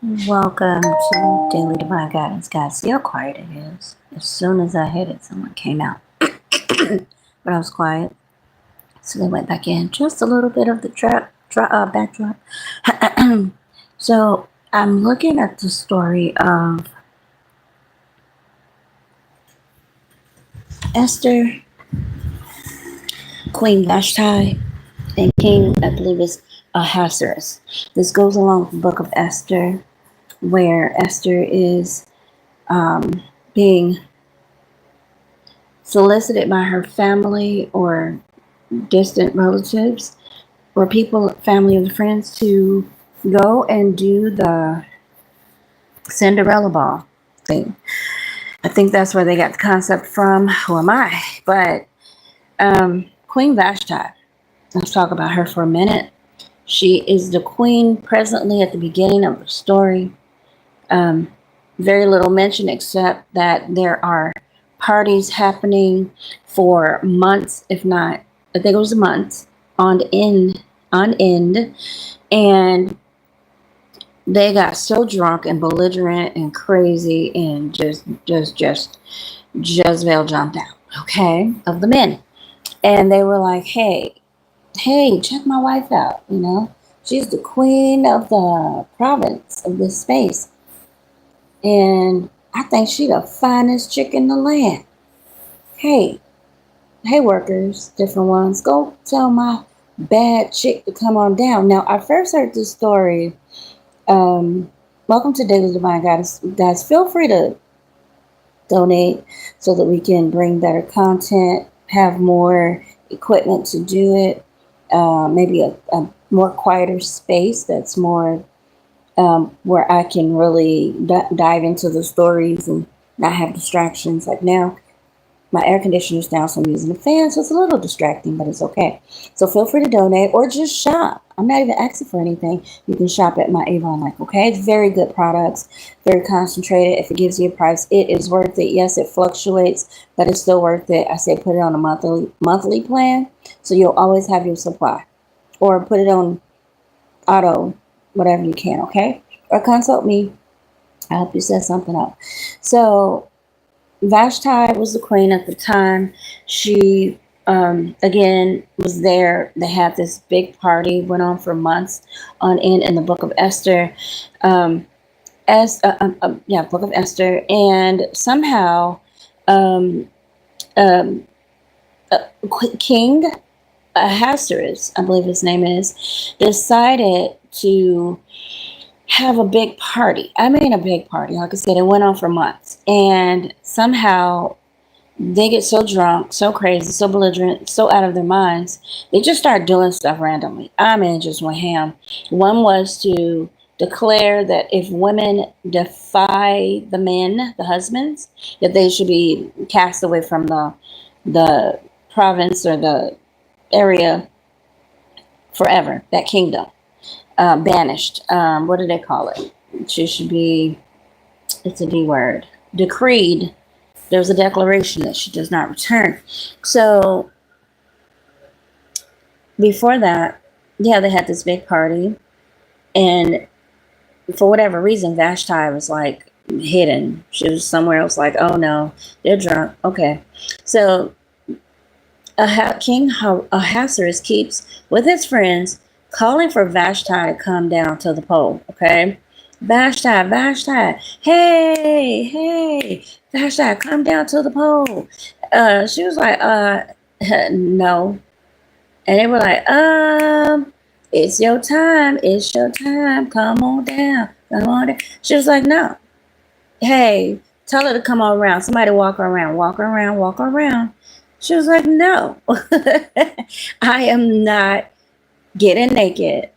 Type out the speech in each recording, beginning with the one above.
Welcome to Daily Divine Guidance, guys. See how quiet it is. As soon as I hit it, someone came out. But I was quiet, so they went back in. Just a little bit of the backdrop. So I'm looking at the story of Esther, Queen Vashti, and King, I believe it's Ahasuerus. This goes along with the book of Esther, where Esther is being solicited by her family or distant relatives or people, family and friends, to go and do the Cinderella ball thing. I think that's where they got the concept from. Who am I? But Queen Vashti, let's talk about her for a minute. She is the queen presently at the beginning of the story. Very little mention except that there are parties happening for months, if not, I think it was a month on end, and they got so drunk and belligerent and crazy and just Jezebel jumped out, okay, of the men, and they were like, hey, check my wife out, she's the queen of the province of this space. And I think she the finest chick in the land. Hey, workers, different ones, go tell my bad chick to come on down. Now, I first heard this story. Welcome to Daily Divine Guidance. Guys, feel free to donate so that we can bring better content, have more equipment to do it, maybe a more quieter space that's more where I can really dive into the stories and not have distractions. Like now, my air conditioner's down, so I'm using the fan, so it's a little distracting, but it's okay. So feel free to donate or just shop. I'm not even asking for anything. You can shop at my Avon Link, okay? It's very good products, very concentrated. If it gives you a price, it is worth it. Yes, it fluctuates, but it's still worth it. I say put it on a monthly plan, so you'll always have your supply. Or put it on auto, whatever you can, okay? Or consult me. I hope you set something up. So Vashti was the queen at the time. She, again, was there. They had this big party, went on for months on end in the book of Esther. Book of Esther. And somehow um, King Ahasuerus, I believe his name is, decided to have a big party. I mean, a big party. Like I said, it went on for months. And somehow they get so drunk, so crazy, so belligerent, so out of their minds, they just start doing stuff randomly. I mean, it just went ham. One was to declare that if women defy the men, the husbands, that they should be cast away from the province or the area forever, that kingdom. Banished. What do they call it? She should be, it's a D word, decreed. There's a declaration that she does not return. So before that, yeah, they had this big party. And for whatever reason, Vashti was like hidden. She was somewhere else, like, oh no, they're drunk. Okay. So King Ahasuerus keeps, with his friends, calling for Vashti to come down to the pole, okay? Vashti, hey, Vashti, come down to the pole. She was like, no. And they were like, it's your time, come on down. She was like, no. Hey, tell her to come on around. Somebody walk her around. She was like, no, I am not getting naked.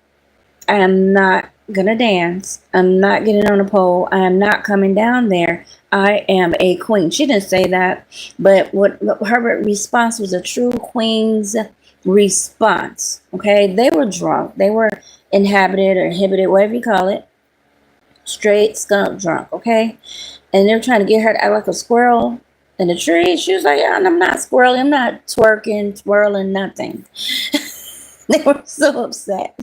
I am not going to dance. I'm not getting on a pole. I am not coming down there. I am a queen. She didn't say that, but what her response was a true queen's response. Okay. They were drunk. They were inhibited, whatever you call it. Straight skunk drunk. Okay. And they're trying to get her to act like a squirrel in the tree. She was like, yeah, I'm not squirreling. I'm not twerking, twirling, nothing. They were so upset.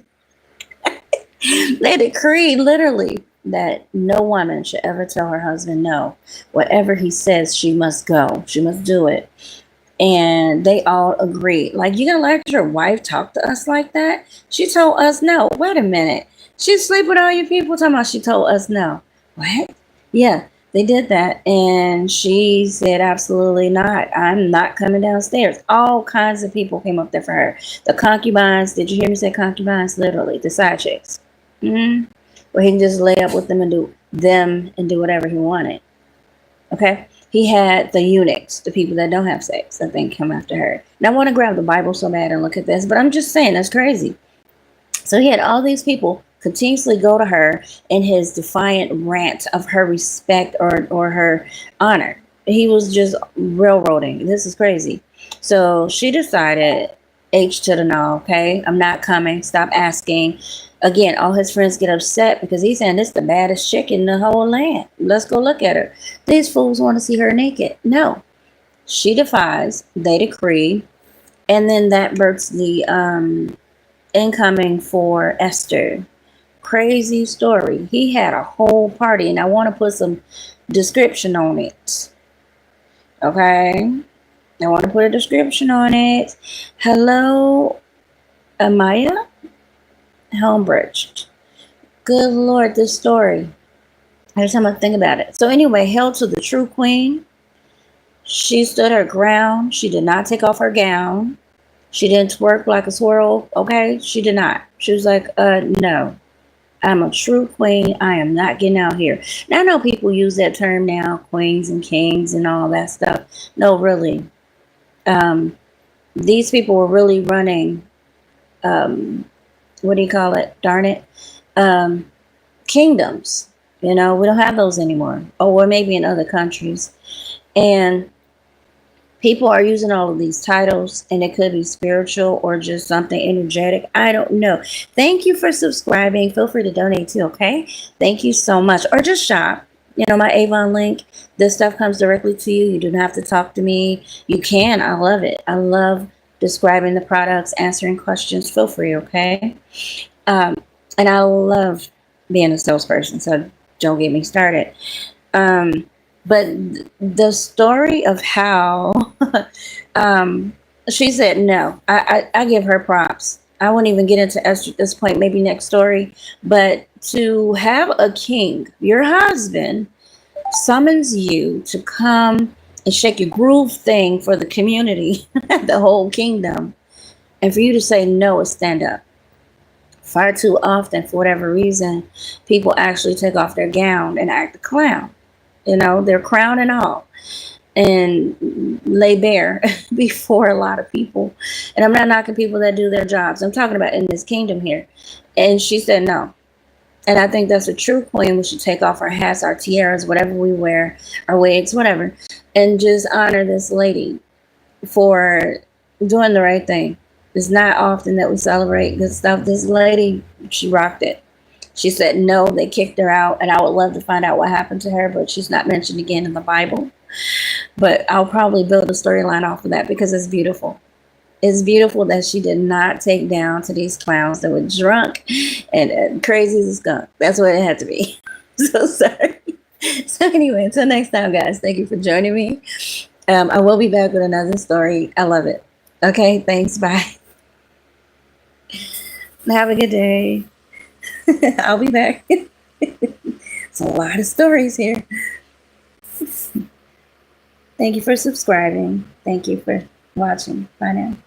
They decreed, literally, that no woman should ever tell her husband no. Whatever he says, she must go. She must do it. And they all agreed. Like, you gonna let your wife talk to us like that? She told us no. Wait a minute. She sleep with all your people talking about she told us no. What? Yeah, they did that. And she said, absolutely not. I'm not coming downstairs. All kinds of people came up there for her. The concubines, did you hear me say concubines? Literally, the side chicks. Where he can just lay up with them and do whatever he wanted. Okay? He had the eunuchs, the people that don't have sex, I think, come after her. And I want to grab the Bible so bad and look at this, but I'm just saying that's crazy. So he had all these people continuously go to her in his defiant rant of her respect or her honor. He was just railroading. This is crazy. So she decided, H to the no, okay? I'm not coming. Stop asking. Again, all his friends get upset because he's saying this is the baddest chick in the whole land. Let's go look at her. These fools want to see her naked. No. She defies. They decree. And then that births the incoming for Esther. Crazy story. He had a whole party, and I want to put some description on it. Okay? I want to put a description on it. Hello, Amaya Helmbridge. Good Lord, this story. Every time I think about it. So anyway, hail to the true queen. She stood her ground. She did not take off her gown. She didn't twerk like a swirl. Okay? She did not. She was like, no. I'm a true queen. I am not getting out here. Now, I know people use that term now, queens and kings and all that stuff. No, really. These people were really running, what do you call it? Darn it. Kingdoms. You know, we don't have those anymore. Or maybe in other countries. And people are using all of these titles, and it could be spiritual or just something energetic. I don't know. Thank you for subscribing. Feel free to donate too, okay? Thank you so much. Or just shop. You know, my Avon link. This stuff comes directly to you. You don't have to talk to me. You can. I love it. I love describing the products, answering questions. Feel free, okay? And I love being a salesperson, so don't get me started. But the story of how she said no, I give her props. I won't even get into Esther at this point, maybe next story. But to have a king, your husband, summons you to come and shake your groove thing for the community, the whole kingdom, and for you to say no is stand up. Far too often, for whatever reason, people actually take off their gown and act a clown. You know, their crown and all, and lay bare before a lot of people. And I'm not knocking people that do their jobs. I'm talking about in this kingdom here. And she said no. And I think that's a true queen. We should take off our hats, our tiaras, whatever we wear, our wigs, whatever, and just honor this lady for doing the right thing. It's not often that we celebrate good stuff. This lady, she rocked it. She said no, they kicked her out, and I would love to find out what happened to her, but she's not mentioned again in the Bible. But I'll probably build a storyline off of that because it's beautiful. It's beautiful that she did not take down to these clowns that were drunk and crazy as a skunk. That's what it had to be. So sorry. So anyway, until next time, guys, thank you for joining me. I will be back with another story. I love it. Okay, thanks. Bye. Have a good day. I'll be back. It's a lot of stories here. Thank you for subscribing. Thank you for watching. Bye now.